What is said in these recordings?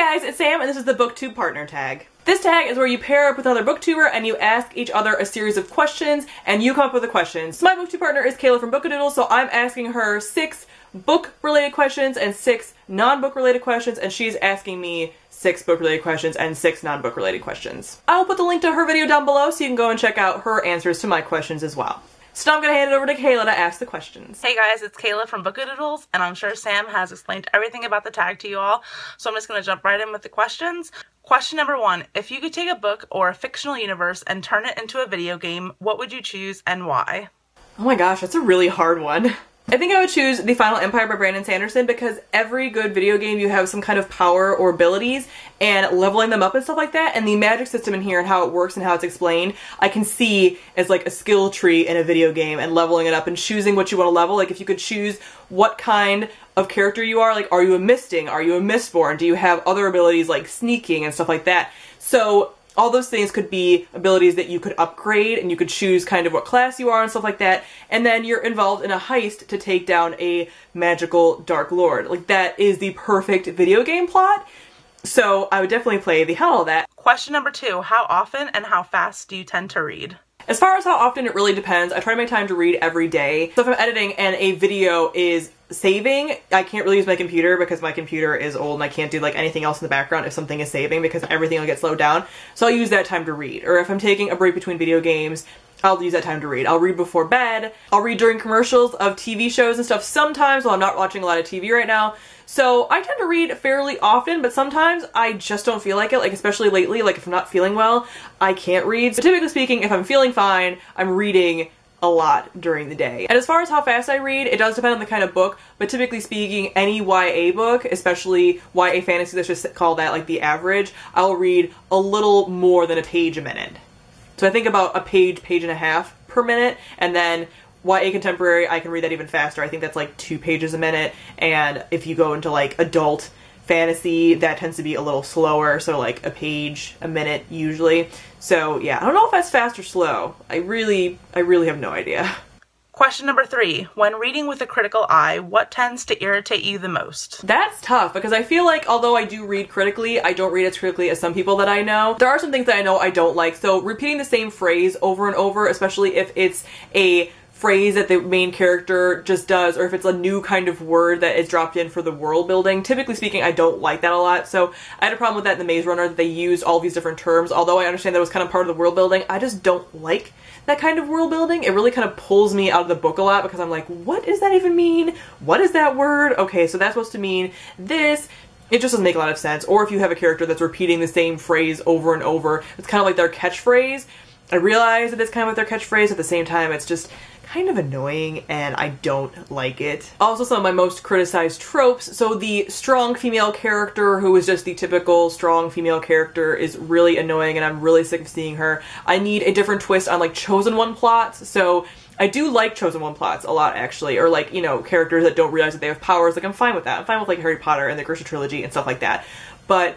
Hey guys, it's Sam and this is the Booktube partner tag. This tag is where you pair up with another booktuber and you ask each other a series of questions and you come up with the questions. So my Booktube partner is Kayla from Bookadoodles, so I'm asking her 6 book-related questions and 6 non-book-related questions, and she's asking me 6 book-related questions and 6 non-book-related questions. I'll put the link to her video down below so you can go and check out her answers to my questions as well. So now I'm going to hand it over to Kayla to ask the questions. Hey guys, it's Kayla from Bookadoodles, and I'm sure Sam has explained everything about the tag to you all, so I'm just going to jump right in with the questions. Question number 1, if you could take a book or a fictional universe and turn it into a video game, what would you choose and why? Oh my gosh, that's a really hard one. I think I would choose The Final Empire by Brandon Sanderson because every good video game you have some kind of power or abilities and leveling them up and stuff like that, and the magic system in here and how it works and how it's explained I can see as like a skill tree in a video game and leveling it up and choosing what you want to level. Like if you could choose what kind of character you are, like are you a Misting, are you a Mistborn, do you have other abilities like sneaking and stuff like that. So all those things could be abilities that you could upgrade, and you could choose kind of what class you are and stuff like that, and then you're involved in a heist to take down a magical Dark Lord. Like, that is the perfect video game plot, so I would definitely play the hell out of that. Question number 2, how often and how fast do you tend to read? As far as how often, it really depends. I try to make time to read every day. So if I'm editing and a video is saving, I can't really use my computer because my computer is old and I can't do like anything else in the background if something is saving because everything will get slowed down. So I'll use that time to read. Or if I'm taking a break between video games, I'll use that time to read. I'll read before bed. I'll read during commercials of TV shows and stuff sometimes while I'm not watching a lot of TV right now. So I tend to read fairly often, but sometimes I just don't feel like it, like especially lately, like if I'm not feeling well, I can't read. So typically speaking, if I'm feeling fine, I'm reading a lot during the day. And as far as how fast I read, it does depend on the kind of book, but typically speaking, any YA book, especially YA fantasy, let's just call that like the average, I'll read a little more than a page a minute. So I think about a page, page and a half per minute, and then YA contemporary, I can read that even faster. I think that's like 2 pages a minute, and if you go into like adult fantasy, that tends to be a little slower, so like a page a minute usually. So yeah, I don't know if that's fast or slow. I really have no idea. Question number 3, when reading with a critical eye, what tends to irritate you the most? That's tough because I feel like although I do read critically, I don't read as critically as some people that I know. There are some things that I know I don't like, so repeating the same phrase over and over, especially if it's a phrase that the main character just does, or if it's a new kind of word that is dropped in for the world building. Typically speaking, I don't like that a lot, so I had a problem with that in the Maze Runner, that they used all these different terms. Although I understand that was kind of part of the world building, I just don't like that kind of world building. It really kind of pulls me out of the book a lot because I'm like, what does that even mean? What is that word? Okay, so that's supposed to mean this. It just doesn't make a lot of sense. Or if you have a character that's repeating the same phrase over and over, it's kind of like their catchphrase. I realize that it's kind of like their catchphrase, at the same time it's just kind of annoying and I don't like it. Also, some of my most criticized tropes, so the strong female character who is just the typical strong female character is really annoying and I'm really sick of seeing her. I need a different twist on like chosen one plots, so I do like chosen one plots a lot actually, or like, you know, characters that don't realize that they have powers. Like I'm fine with that. I'm fine with like Harry Potter and the Grisha trilogy and stuff like that, but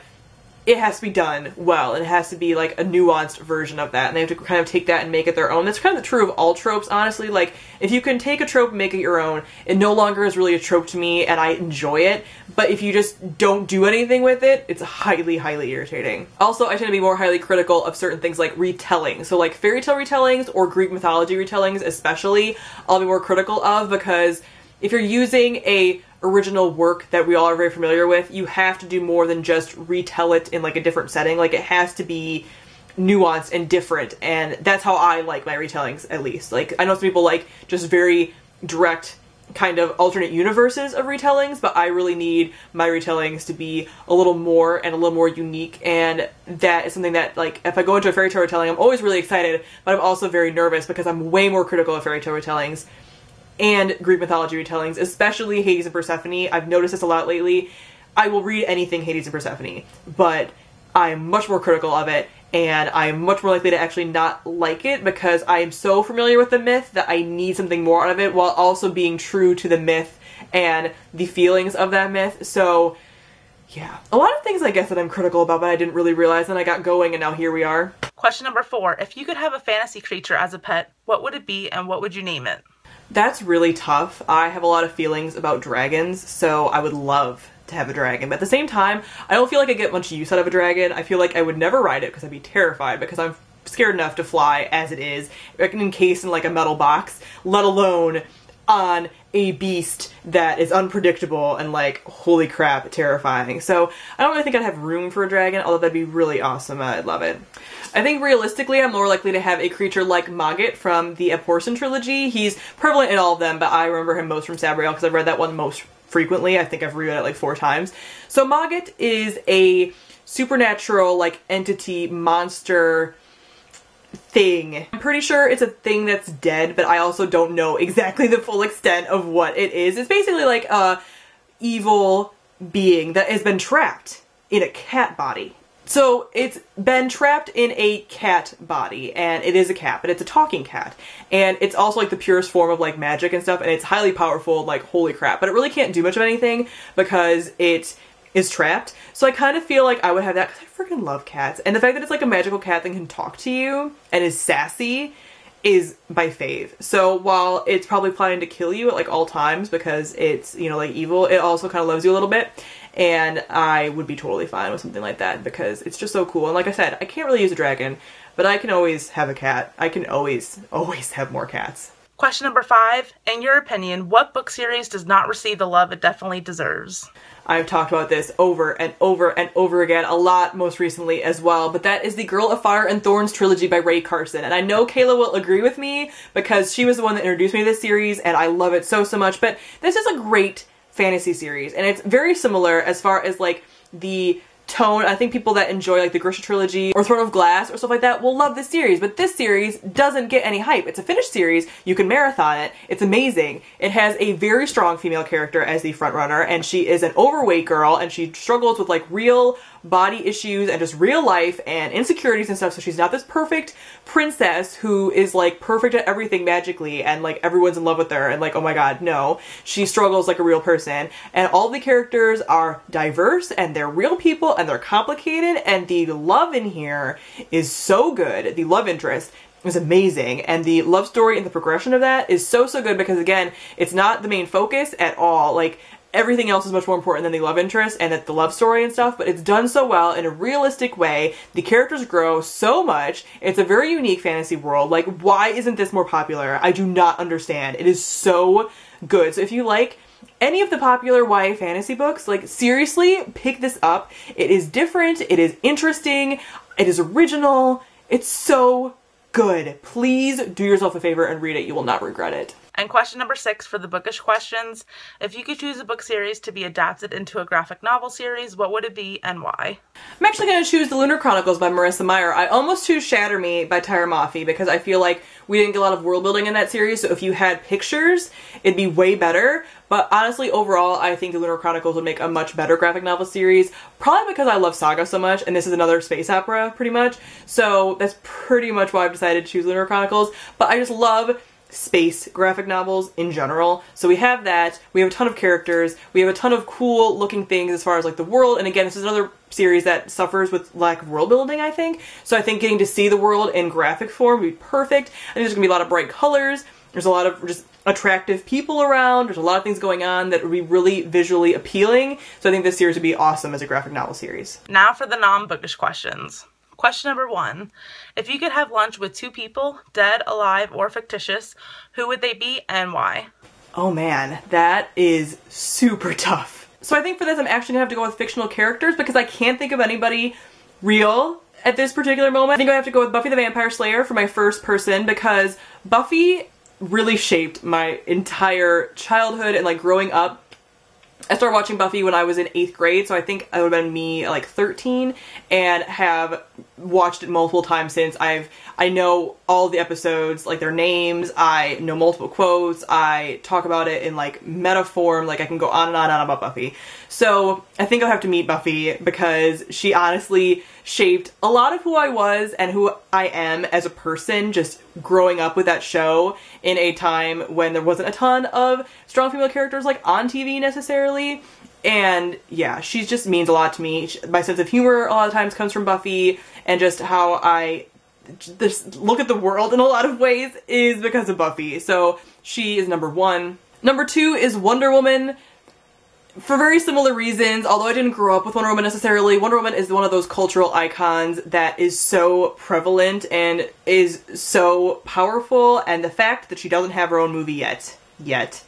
it has to be done well, and it has to be like a nuanced version of that, and they have to kind of take that and make it their own. That's kind of true of all tropes, honestly. Like, if you can take a trope and make it your own, it no longer is really a trope to me, and I enjoy it, but if you just don't do anything with it, it's highly, highly irritating. Also, I tend to be more highly critical of certain things like retelling. So like fairy tale retellings or Greek mythology retellings especially, I'll be more critical of, because if you're using a original work that we all are very familiar with, you have to do more than just retell it in like a different setting. Like it has to be nuanced and different, and that's how I like my retellings, at least. Like I know some people like just very direct kind of alternate universes of retellings, but I really need my retellings to be a little more and a little more unique, and that is something that, like, if I go into a fairy tale retelling, I'm always really excited, but I'm also very nervous because I'm way more critical of fairy tale retellings and Greek mythology retellings, especially Hades and Persephone. I've noticed this a lot lately. I will read anything Hades and Persephone, but I'm much more critical of it, and I'm much more likely to actually not like it because I am so familiar with the myth that I need something more out of it while also being true to the myth and the feelings of that myth. So yeah, a lot of things I guess that I'm critical about, but I didn't really realize, and I got going and now here we are. Question number 4, if you could have a fantasy creature as a pet, what would it be and what would you name it? That's really tough. I have a lot of feelings about dragons, so I would love to have a dragon, but at the same time, I don't feel like I get much use out of a dragon. I feel like I would never ride it because I'd be terrified, because I'm scared enough to fly as it is, encased in like a metal box, let alone on a beast that is unpredictable and like, holy crap, terrifying. So I don't really think I'd have room for a dragon, although that'd be really awesome. I'd love it. I think realistically I'm more likely to have a creature like Mogget from the Abhorsen trilogy. He's prevalent in all of them, but I remember him most from Sabriel because I've read that one most frequently. I think I've reread it like 4 times. So Mogget is a supernatural like entity, monster thing. I'm pretty sure it's a thing that's dead, but I also don't know exactly the full extent of what it is. It's basically like a evil being that has been trapped in a cat body. So it's been trapped in a cat body, and it is a cat, but it's a talking cat. And it's also like the purest form of like magic and stuff, and it's highly powerful, like holy crap. But it really can't do much of anything because it is trapped. So I kind of feel like I would have that because I freaking love cats. And the fact that it's like a magical cat that can talk to you and is sassy is my fave. So while it's probably planning to kill you at like all times because it's, you know, like evil, it also kind of loves you a little bit. And I would be totally fine with something like that because it's just so cool. And like I said, I can't really use a dragon, but I can always have a cat. I can always have more cats. Question number 5. In your opinion, what book series does not receive the love it definitely deserves? I've talked about this over and over and over again, a lot most recently as well, but that is the Girl of Fire and Thorns trilogy by Rae Carson. And I know Kayla will agree with me because she was the one that introduced me to this series and I love it so much, but this is a great fantasy series and it's very similar as far as like the tone. I think people that enjoy like the Grisha trilogy or Throne of Glass or stuff like that will love this series, but this series doesn't get any hype. It's a finished series. You can marathon it. It's amazing. It has a very strong female character as the front runner, and she is an overweight girl and she struggles with like real body issues and just real life and insecurities and stuff. So she's not this perfect princess who is like perfect at everything magically and like everyone's in love with her and like, oh my god, no. She struggles like a real person, and all the characters are diverse and they're real people and they're complicated, and the love in here is so good. The love interest is amazing, and the love story and the progression of that is so good because again, it's not the main focus at all. Like everything else is much more important than the love interest and the love story and stuff, but it's done so well in a realistic way. The characters grow so much. It's a very unique fantasy world. Like, why isn't this more popular? I do not understand. It is so good. So if you like any of the popular YA fantasy books, like seriously, pick this up. It is different. It is interesting. It is original. It's so good. Please do yourself a favor and read it. You will not regret it. And question number 6 for the bookish questions. If you could choose a book series to be adapted into a graphic novel series, what would it be and why? I'm actually going to choose The Lunar Chronicles by Marissa Meyer. I almost choose Shatter Me by Tyra Mafi because I feel like we didn't get a lot of world building in that series, so if you had pictures, it'd be way better. But honestly, overall, I think The Lunar Chronicles would make a much better graphic novel series, probably because I love Saga so much, and this is another space opera, pretty much. So that's pretty much why I've decided to choose Lunar Chronicles. But I just love space graphic novels in general. So we have that, we have a ton of characters, we have a ton of cool looking things as far as like the world, and again, this is another series that suffers with lack of world building, I think. So I think getting to see the world in graphic form would be perfect. I think there's gonna be a lot of bright colors, there's a lot of just attractive people around, there's a lot of things going on that would be really visually appealing. So I think this series would be awesome as a graphic novel series. Now for the non-bookish questions. Question number 1. If you could have lunch with 2 people, dead, alive, or fictitious, who would they be and why? Oh man, that is super tough. So I think for this I'm actually gonna have to go with fictional characters because I can't think of anybody real at this particular moment. I think I have to go with Buffy the Vampire Slayer for my first person because Buffy really shaped my entire childhood and like growing up. I started watching Buffy when I was in 8th grade, so I think I would have been me like 13, and have watched it multiple times since. I know all the episodes, like their names, I know multiple quotes, I talk about it in like meta form, like I can go on and on about Buffy. So I think I'll have to meet Buffy because she honestly shaped a lot of who I was and who I am as a person, just growing up with that show in a time when there wasn't a ton of strong female characters like on TV necessarily. And yeah, she just means a lot to me. My sense of humor a lot of times comes from Buffy, and just how I just look at the world in a lot of ways is because of Buffy. So she is number 1. Number 2 is Wonder Woman. for very similar reasons, although I didn't grow up with Wonder Woman necessarily, Wonder Woman is one of those cultural icons that is so prevalent and is so powerful, and the fact that she doesn't have her own movie yet,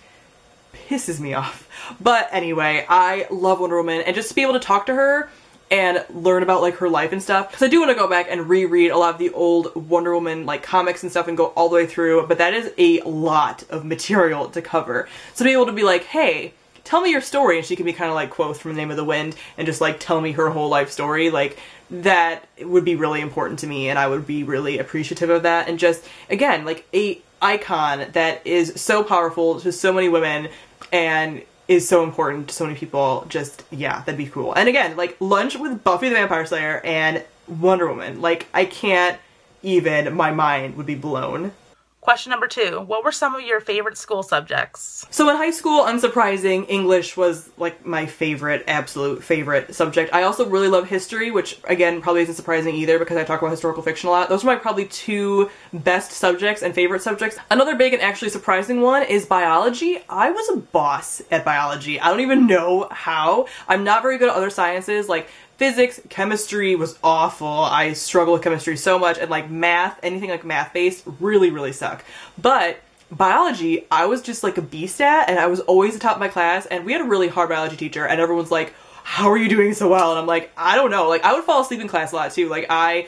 pisses me off. But anyway, I love Wonder Woman, and just to be able to talk to her and learn about like her life and stuff, because I do want to go back and reread a lot of the old Wonder Woman like comics and stuff and go all the way through, but that is a lot of material to cover. So to be able to be like, hey, tell me your story, and she can be kind of like Quoth from The Name of the Wind and just like tell me her whole life story, like that would be really important to me, and I would be really appreciative of that. And just, again, like a icon that is so powerful to so many women and is so important to so many people. Just, yeah, that'd be cool. And again, like lunch with Buffy the Vampire Slayer and Wonder Woman, like I can't even, my mind would be blown. Question number 2. What were some of your favorite school subjects? So in high school, unsurprising, English was like my favorite, absolute favorite subject. I also really love history, which again, probably isn't surprising either because I talk about historical fiction a lot. Those are my probably 2 best subjects and favorite subjects. Another big and actually surprising one is biology. I was a boss at biology. I don't even know how. I'm not very good at other sciences, like physics, chemistry was awful. I struggle with chemistry so much, and like math, anything like math-based, really suck. But biology, I was just like a beast at, and I was always the top of my class, and we had a really hard biology teacher, and everyone's like, how are you doing so well? And I'm like, I don't know. Like, I would fall asleep in class a lot too. Like, I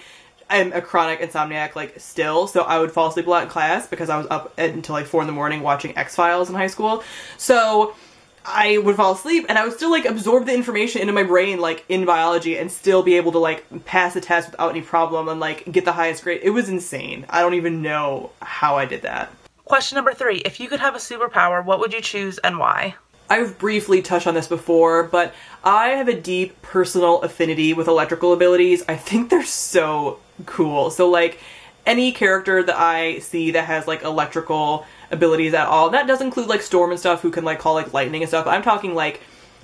am a chronic insomniac, like, still, so I would fall asleep a lot in class because I was up until like 4 in the morning watching X-Files in high school. So I would fall asleep, and I would still like absorb the information into my brain like in biology and still be able to like pass the test without any problem and like get the highest grade. It was insane. I don't even know how I did that. Question number 3. If you could have a superpower, what would you choose and why? I've briefly touched on this before, but I have a deep personal affinity with electrical abilities. I think they're so cool. So like any character that I see that has like electrical abilities at all, that does include like Storm and stuff who can like call like lightning and stuff, but I'm talking like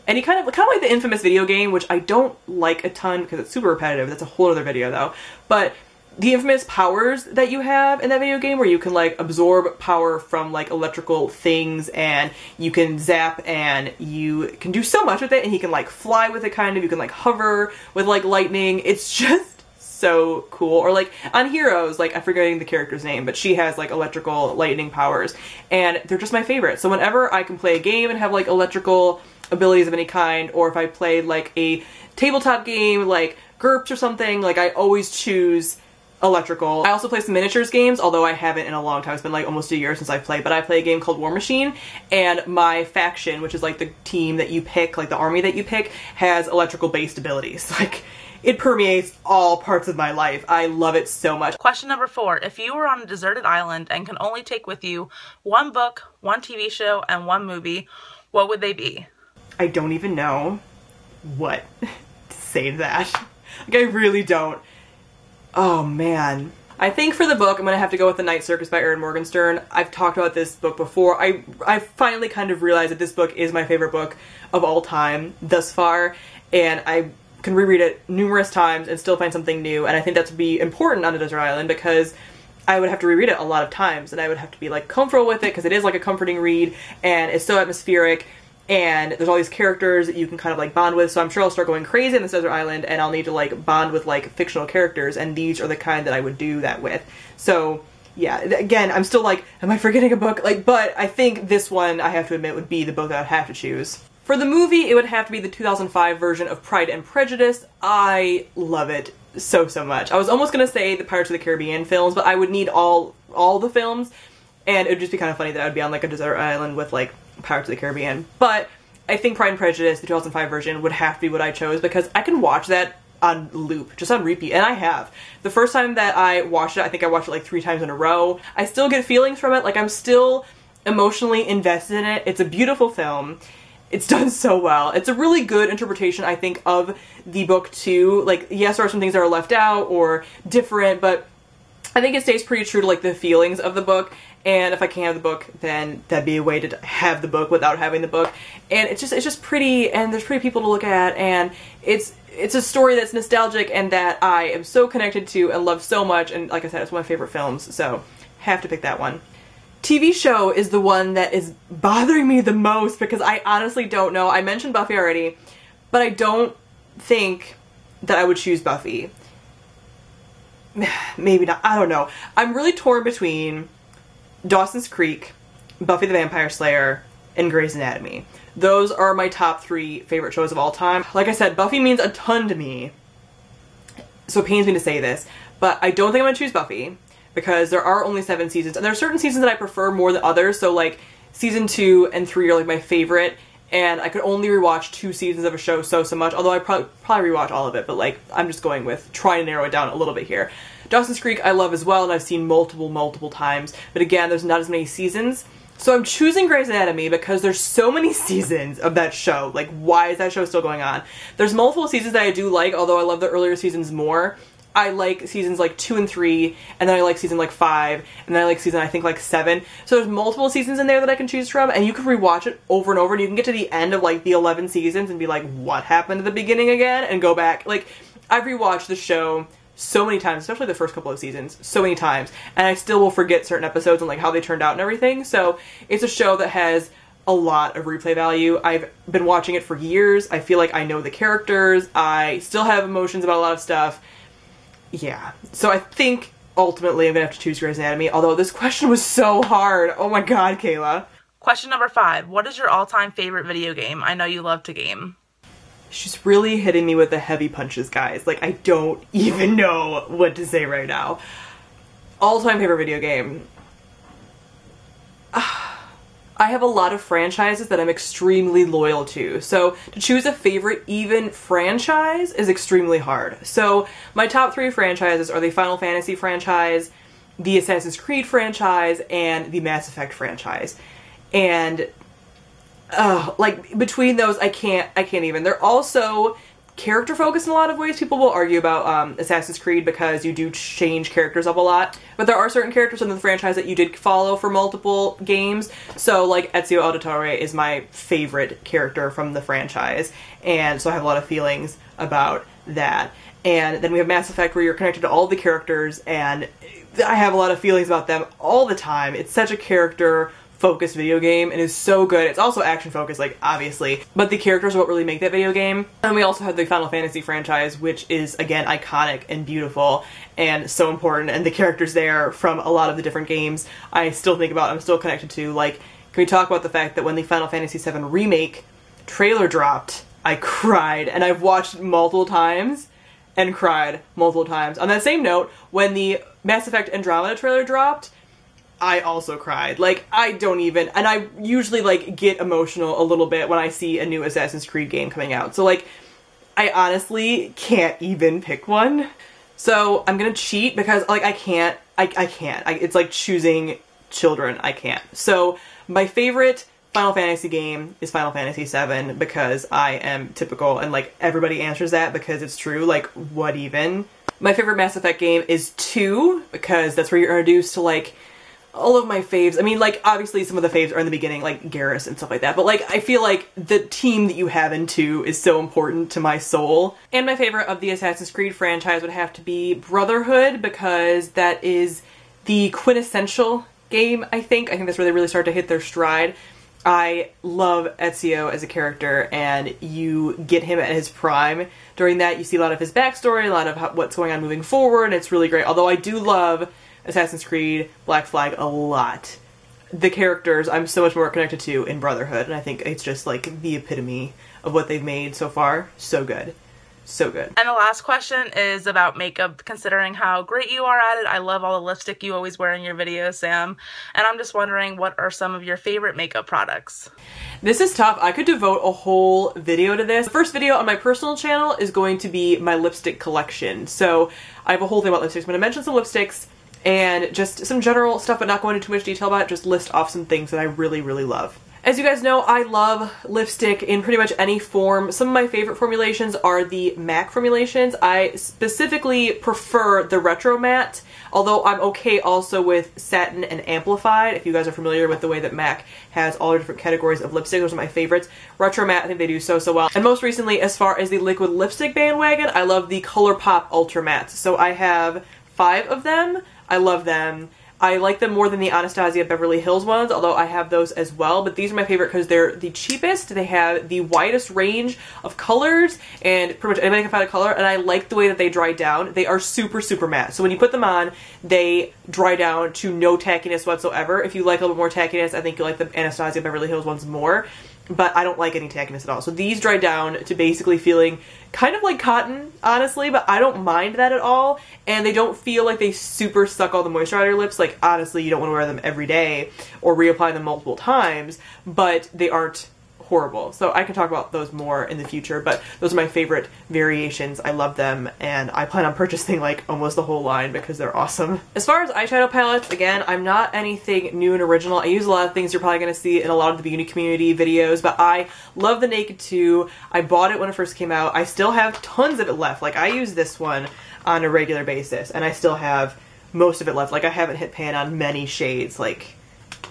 any kind of like the infamous video game, which I don't like a ton because it's super repetitive. That's a whole other video though. But the infamous powers that you have in that video game where you can like absorb power from like electrical things and you can zap and you can do so much with it, and he can like fly with it kind of, you can like hover with like lightning. It's just so cool. Or like on Heroes, like I'm forgetting the character's name, but she has like electrical lightning powers and they're just my favorite. So whenever I can play a game and have like electrical abilities of any kind, or if I played like a tabletop game like GURPS or something, like I always choose electrical. I also play some miniatures games, although I haven't in a long time. It's been like almost a year since I've played, but I play a game called War Machine, and my faction, which is like the team that you pick, like the army that you pick, has electrical based abilities. Like, it permeates all parts of my life. I love it so much. Question number 4. If you were on a deserted island and can only take with you 1 book, 1 TV show, and 1 movie, what would they be? I don't even know what to say to that. Like, I really don't. Oh, man. I think for the book, I'm going to have to go with The Night Circus by Erin Morgenstern. I've talked about this book before. I finally kind of realized that this book is my favorite book of all time thus far, and I can reread it numerous times and still find something new, and I think that would be important on a desert island because I would have to reread it a lot of times, and I would have to be like comfortable with it because it is like a comforting read, and it's so atmospheric, and there's all these characters that you can kind of like bond with, so I'm sure I'll start going crazy on this desert island, and I'll need to like bond with like fictional characters, and these are the kind that I would do that with. So yeah, again, I'm still like, am I forgetting a book? Like, but I think this one, I have to admit, would be the book that I'd have to choose. For the movie, it would have to be the 2005 version of Pride and Prejudice. I love it so much. I was almost gonna say the Pirates of the Caribbean films, but I would need all the films, and it would just be kind of funny that I would be on like a desert island with like Pirates of the Caribbean. But I think Pride and Prejudice, the 2005 version, would have to be what I chose because I can watch that on loop, just on repeat, and I have. The first time that I watched it, I think I watched it like 3 times in a row. I still get feelings from it, like I'm still emotionally invested in it. It's a beautiful film. It's done so well. It's a really good interpretation, I think, of the book too. Like, yes, there are some things that are left out or different, but I think it stays pretty true to like the feelings of the book. And if I can't have the book, then that'd be a way to have the book without having the book. And it's just pretty, and there's pretty people to look at, and it's a story that's nostalgic and that I am so connected to and love so much. And like I said, it's one of my favorite films, so have to pick that one. TV show is the one that is bothering me the most because I honestly don't know. I mentioned Buffy already, but I don't think that I would choose Buffy. Maybe not. I don't know. I'm really torn between Dawson's Creek, Buffy the Vampire Slayer, and Grey's Anatomy. Those are my top 3 favorite shows of all time. Like I said, Buffy means a ton to me, so it pains me to say this, but I don't think I'm gonna choose Buffy because there are only 7 seasons, and there are certain seasons that I prefer more than others, so like season 2 and 3 are like my favorite, and I could only rewatch 2 seasons of a show so much, although I probably rewatch all of it, but like I'm just going with trying to narrow it down a little bit here. Dawson's Creek I love as well, and I've seen multiple times, but again, there's not as many seasons. So I'm choosing Grey's Anatomy because there's so many seasons of that show. Like, why is that show still going on? There's multiple seasons that I do like, although I love the earlier seasons more. I like seasons like 2 and 3, and then I like season like 5, and then I like season I think like 7. So there's multiple seasons in there that I can choose from, and you can rewatch it over and over, and you can get to the end of like the 11 seasons and be like, what happened at the beginning again? And go back. Like, I've rewatched the show so many times, especially the first couple of seasons, so many times, and I still will forget certain episodes and like how they turned out and everything. So it's a show that has a lot of replay value. I've been watching it for years. I feel like I know the characters. I still have emotions about a lot of stuff. Yeah. So I think ultimately I'm gonna have to choose Grey's Anatomy, although this question was so hard. Oh my god, Kayla. Question number 5. What is your all-time favorite video game? I know you love to game. She's really hitting me with the heavy punches, guys. Like, I don't even know what to say right now. All-time favorite video game. I have a lot of franchises that I'm extremely loyal to. So to choose a favorite even franchise is extremely hard. So my top 3 franchises are the Final Fantasy franchise, the Assassin's Creed franchise, and the Mass Effect franchise. And like between those, I can't even. They're also character focused in a lot of ways. People will argue about Assassin's Creed because you do change characters up a lot, but there are certain characters in the franchise that you did follow for multiple games. So like Ezio Auditore is my favorite character from the franchise, and so I have a lot of feelings about that. And then we have Mass Effect, where you're connected to all the characters, and I have a lot of feelings about them all the time. It's such a character focused video game and is so good. It's also action focused, like, obviously, but the characters are what really make that video game. And we also have the Final Fantasy franchise, which is, again, iconic and beautiful and so important, and the characters there from a lot of the different games I still think about, I'm still connected to. Like, can we talk about the fact that when the Final Fantasy VII Remake trailer dropped, I cried, and I've watched it multiple times and cried multiple times. On that same note, when the Mass Effect Andromeda trailer dropped, I also cried. Like, I don't even, and I usually, like, get emotional a little bit when I see a new Assassin's Creed game coming out. So, like, I honestly can't even pick one. So, I'm gonna cheat because, like, I can't. It's like choosing children. I can't. So, my favorite Final Fantasy game is Final Fantasy VII because I am typical, and, like, everybody answers that because it's true. Like, what even? My favorite Mass Effect game is 2 because that's where you're introduced to, like, all of my faves. I mean, like, obviously some of the faves are in the beginning, like Garrus and stuff like that, but, like, I feel like the team that you have in 2 is so important to my soul. And my favorite of the Assassin's Creed franchise would have to be Brotherhood, because that is the quintessential game, I think. I think that's where they really start to hit their stride. I love Ezio as a character, and you get him at his prime. During that, you see a lot of his backstory, a lot of what's going on moving forward, and it's really great. Although I do love Assassin's Creed Black Flag a lot. The characters I'm so much more connected to in Brotherhood, and I think it's just like the epitome of what they've made so far. So good. So good. And the last question is about makeup, considering how great you are at it. I love all the lipstick you always wear in your videos, Sam. And I'm just wondering, what are some of your favorite makeup products? This is tough. I could devote a whole video to this. The first video on my personal channel is going to be my lipstick collection. So I have a whole thing about lipsticks. I'm going to mention some lipsticks and just some general stuff, but not going into too much detail about it, just list off some things that I really, really love. As you guys know, I love lipstick in pretty much any form. Some of my favorite formulations are the MAC formulations. I specifically prefer the Retro Matte, although I'm okay also with Satin and Amplified. If you guys are familiar with the way that MAC has all the different categories of lipstick, those are my favorites. Retro Matte, I think they do so well. And most recently, as far as the liquid lipstick bandwagon, I love the Colourpop Ultra Mattes. So I have 5 of them. I love them. I like them more than the Anastasia Beverly Hills ones, although I have those as well. But these are my favorite because they're the cheapest. They have the widest range of colors, and pretty much anybody can find a color. And I like the way that they dry down. They are super, super matte. So when you put them on, they dry down to no tackiness whatsoever. If you like a little bit more tackiness, I think you'll like the Anastasia Beverly Hills ones more. But I don't like any tackiness at all. So these dry down to basically feeling kind of like cotton, honestly, but I don't mind that at all. And they don't feel like they super suck all the moisture out of your lips. Like, honestly, you don't want to wear them every day or reapply them multiple times, but they aren't horrible. So I can talk about those more in the future, but those are my favorite variations. I love them, and I plan on purchasing like almost the whole line because they're awesome. As far as eyeshadow palettes, again, I'm not anything new and original. I use a lot of things you're probably going to see in a lot of the beauty community videos, but I love the Naked 2. I bought it when it first came out. I still have tons of it left. Like, I use this one on a regular basis, and I still have most of it left. Like, I haven't hit pan on many shades. Like,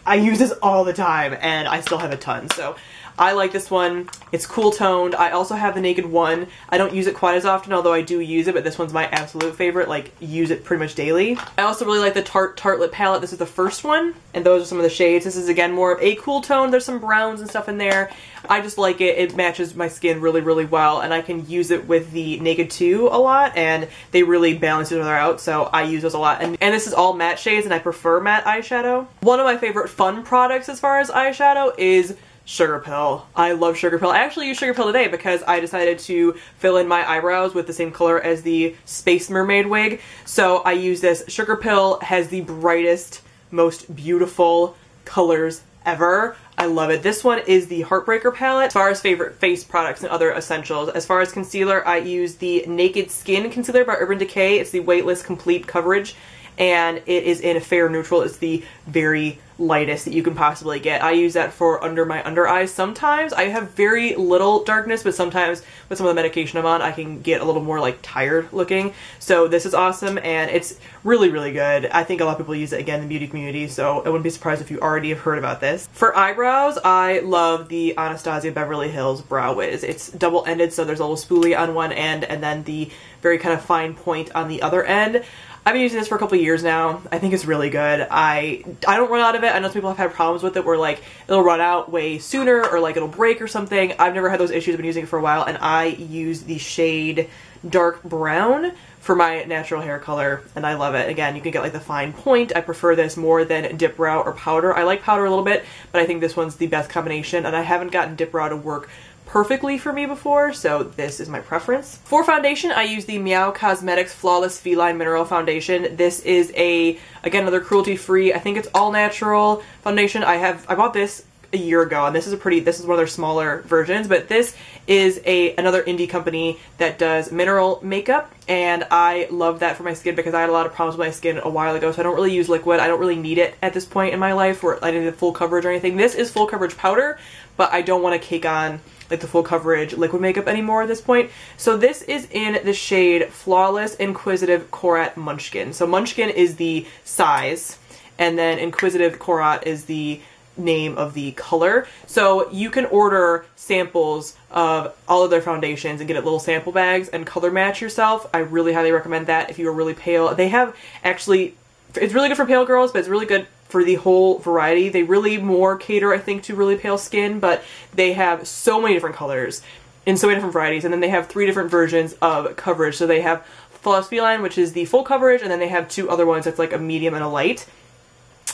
I use this all the time, and I still have a ton. So I like this one. It's cool toned. I also have the Naked 1. I don't use it quite as often, although I do use it, but this one's my absolute favorite. Like, use it pretty much daily. I also really like the Tartelette palette. This is the first one, and those are some of the shades. This is, again, more of a cool tone. There's some browns and stuff in there. I just like it. It matches my skin really, really well, and I can use it with the Naked 2 a lot, and they really balance each other out, so I use those a lot. And this is all matte shades, and I prefer matte eyeshadow. One of my favorite fun products as far as eyeshadow is Sugar Pill. I love Sugar Pill. I actually used Sugar Pill today because I decided to fill in my eyebrows with the same color as the Space Mermaid wig. So I use this. Sugar Pill has the brightest, most beautiful colors ever. I love it. This one is the Heartbreaker palette. As far as favorite face products and other essentials, as far as concealer, I use the Naked Skin Concealer by Urban Decay. It's the Weightless Complete Coverage, and it is in a fair neutral. It's the very lightest that you can possibly get. I use that for under my under eyes sometimes. I have very little darkness, but sometimes with some of the medication I'm on, I can get a little more like tired looking. So this is awesome, and it's really, really good. I think a lot of people use it, again, in the beauty community, so I wouldn't be surprised if you already have heard about this. For eyebrows, I love the Anastasia Beverly Hills Brow Wiz. It's double-ended, so there's a little spoolie on one end and then the very kind of fine point on the other end. I've been using this for a couple years now. I think it's really good. I don't run out of it. I know some people have had problems with it where like it'll run out way sooner or like it'll break or something. I've never had those issues. I've been using it for a while, and I use the shade Dark Brown for my natural hair color, and I love it. Again, you can get like the fine point. I prefer this more than Dip Brow or powder. I like powder a little bit, but I think this one's the best combination, and I haven't gotten Dip Brow to work perfectly for me before, so this is my preference. For foundation, I use the Meow Cosmetics Flawless Feline Mineral Foundation. This is again, another cruelty-free, I think it's all natural foundation. I bought this a year ago, and this is one of their smaller versions, but this is another indie company that does mineral makeup, and I love that for my skin because I had a lot of problems with my skin a while ago, so I don't really use liquid. I don't really need it at this point in my life where I need full coverage or anything. This is full coverage powder, but I don't want to cake on like the full coverage liquid makeup anymore at this point. So this is in the shade Flawless Inquisitive Korat Munchkin. So Munchkin is the size, and then Inquisitive Korat is the name of the color. So you can order samples of all of their foundations and get it little sample bags and color match yourself. I really highly recommend that if you are really pale. They have actually, it's really good for pale girls, but it's really good for the whole variety. They really more cater, I think, to really pale skin, but they have so many different colors in so many different varieties, and then they have 3 different versions of coverage. So they have Flawless Feline, which is the full coverage, and then they have 2 other ones that's like a medium and a light.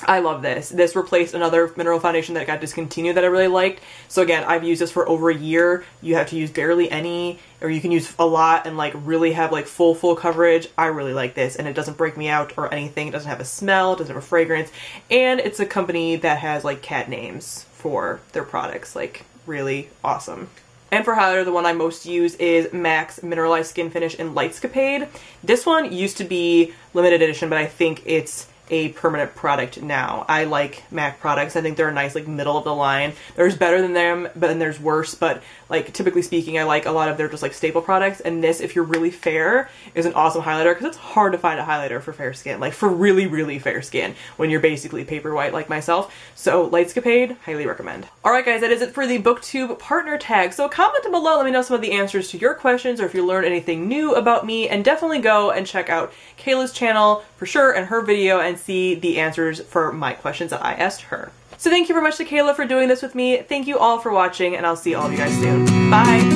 I love this. This replaced another mineral foundation that got discontinued that I really liked. So again, I've used this for over a year. You have to use barely any, or you can use a lot and like really have like full coverage. I really like this, and it doesn't break me out or anything. It doesn't have a smell, it doesn't have a fragrance, and it's a company that has like cat names for their products. Like, really awesome. And for highlighter, the one I most use is MAC's Mineralized Skin Finish in Lightscapade. This one used to be limited edition, but I think it's a permanent product now. I like MAC products. I think they're a nice like middle of the line. There's better than them, but then there's worse, but like typically speaking, I like a lot of their just like staple products, and this, if you're really fair, is an awesome highlighter because it's hard to find a highlighter for fair skin, like for really, really fair skin when you're basically paper white like myself. So Lightscapade, highly recommend. Alright guys, that is it for the Booktube partner tag. So comment down below, let me know some of the answers to your questions or if you learned anything new about me, and definitely go and check out Kayla's channel for sure and her video and and see the answers for my questions that I asked her. So thank you very much to Kayla for doing this with me. Thank you all for watching, and I'll see all of you guys soon. Bye!